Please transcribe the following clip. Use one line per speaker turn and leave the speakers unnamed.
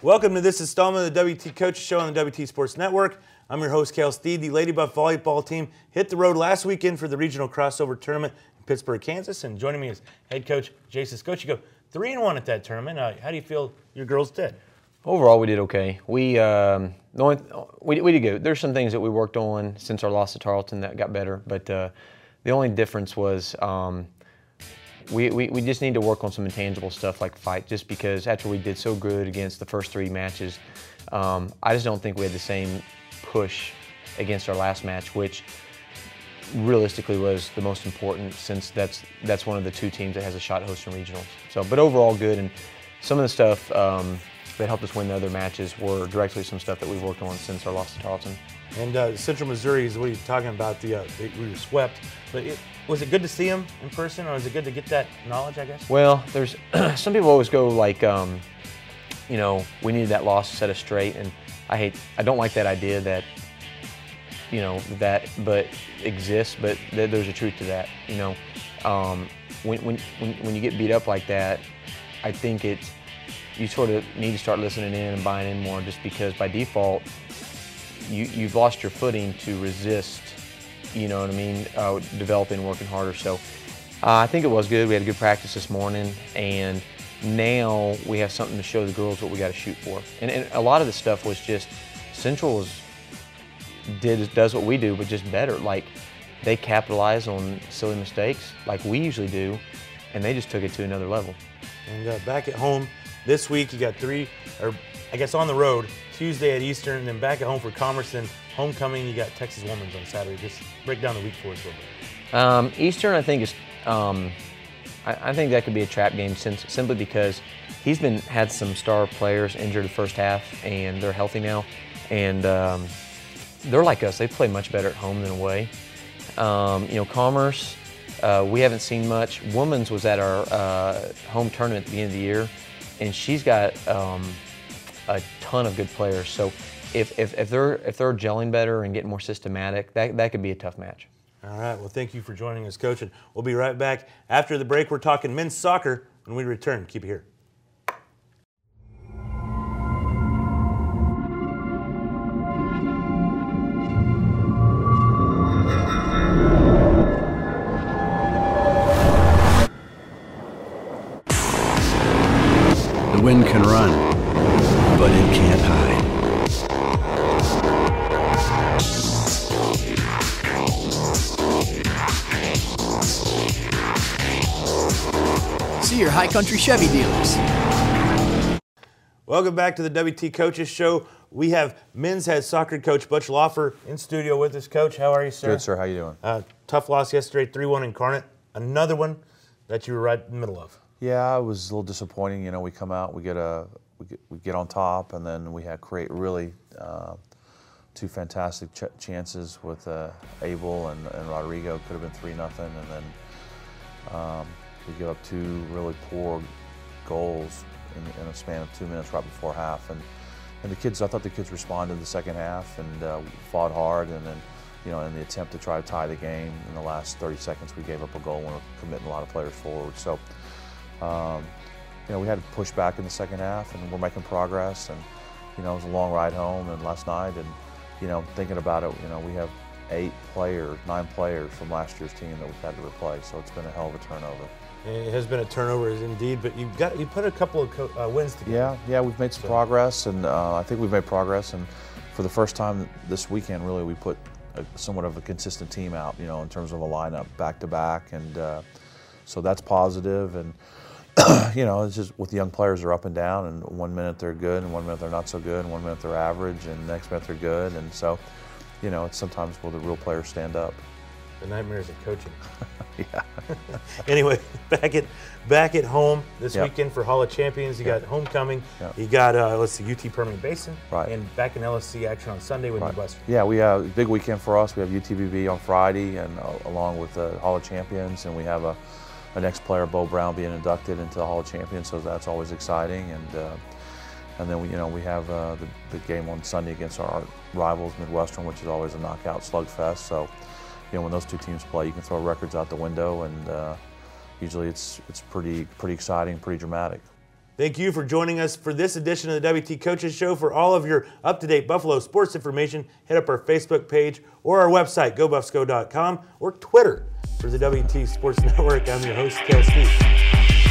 Welcome to this installment of the WT Coaches Show on the WT Sports Network. I'm your host, Cale Steed. The Lady Buff volleyball team hit the road last weekend for the regional crossover tournament in Pittsburgh, Kansas. And joining me is head coach Jason Scott. You go 3-1 at that tournament. How do you feel your girls did?
Overall, we did okay. We did good. There's some things that we worked on since our loss to Tarleton that got better, but the only difference was we just need to work on some intangible stuff like fight, just because after we did so good against the first 3 matches, I just don't think we had the same push against our last match, which realistically was the most important, since that's one of the 2 teams that has a shot at hosting regionals. So, but overall good, and some of the stuff that helped us win the other matches were directly some stuff that we've worked on since our loss to Tarleton.
And Central Missouri is what you're talking about. We were swept, but was it good to see them in person, or was it good to get that knowledge, I guess?
Well, there's some people always go like, you know, we needed that loss to set us straight, and I don't like that idea that, you know, that but exists, but there's a truth to that. You know, when you get beat up like that, I think you sort of need to start listening in and buying in more, just because by default, you've lost your footing to resist, you know what I mean, developing and working harder. So I think it was good. We had a good practice this morning, and now we have something to show the girls what we got to shoot for. And a lot of the stuff was just Central does what we do, but just better. Like, they capitalize on silly mistakes like we usually do, and they just took it to another level.
And back at home this week, you got 3, or I guess on the road, Tuesday at Eastern, and then back at home for Commerce, and homecoming, you got Texas Women's on Saturday. Just break down the week for us a little bit.
Eastern, I think, is I think that could be a trap game, simply because he's had some star players injured the first half, and they're healthy now, and they're like us. They play much better at home than away. You know, Commerce, we haven't seen much. Women's was at our home tournament at the beginning of the year, and she's got a ton of good players. So if they're gelling better and getting more systematic, that could be a tough match.
All right. Well, thank you for joining us, Coach, and we'll be right back after the break. We're talking men's soccer when we return. Keep it here.
The wind can run, but it can't hide.
See your High Country Chevy dealers.
Welcome back to the WT Coaches Show. We have men's head soccer coach Butch Lawfer in studio with us. Coach, how are you, sir?
Good, sir. How you doing?
Tough loss yesterday, 3-1 Incarnate. Another one that you were right in the middle of.
Yeah, it was a little disappointing. You know, we come out, we get on top, and then we create really 2 fantastic chances with Abel and Rodrigo. Could have been 3-0, and then we give up 2 really poor goals in a span of 2 minutes right before half. And the kids, I thought the kids responded in the second half and fought hard, and then, you know, in the attempt to try to tie the game, in the last 30 seconds we gave up a goal and we're committing a lot of players forward. So, you know, we had to push back in the second half, and we're making progress. And, you know, it was a long ride home and last night, and, you know, thinking about it, you know, we have 9 players from last year's team that we've had to replace. So it's been a hell of a turnover.
It has been a turnover, indeed, but you put a couple of wins together.
Yeah, we've made some progress, and I think we've made progress. And for the first time this weekend, really, we put somewhat of a consistent team out, you know, in terms of a lineup back to back, and so that's positive. And you know, it's just with the young players, they're up and down, and 1 minute they're good, and 1 minute they're not so good, and 1 minute they're average, and the next minute they're good. And so, you know, it's sometimes will the real players stand up.
The nightmares of coaching.
Yeah.
Anyway, back at home this weekend for Hall of Champions. You got homecoming. You got let's see, UT Permian Basin.
Right.
And back in LSC action on Sunday with Midwestern.
Yeah, we have a big weekend for us. We have UTBB on Friday, and along with the Hall of Champions, and we have an ex-player, Bo Brown, being inducted into the Hall of Champions. So that's always exciting. And then we have the game on Sunday against our rivals Midwestern, which is always a knockout slugfest. So, you know, when those 2 teams play, you can throw records out the window, and usually it's pretty exciting, pretty dramatic.
Thank you for joining us for this edition of the WT Coaches Show. For all of your up-to-date Buffalo sports information, hit up our Facebook page or our website, gobuffsco.com, or Twitter for the WT Sports Network. I'm your host, Kel Steve.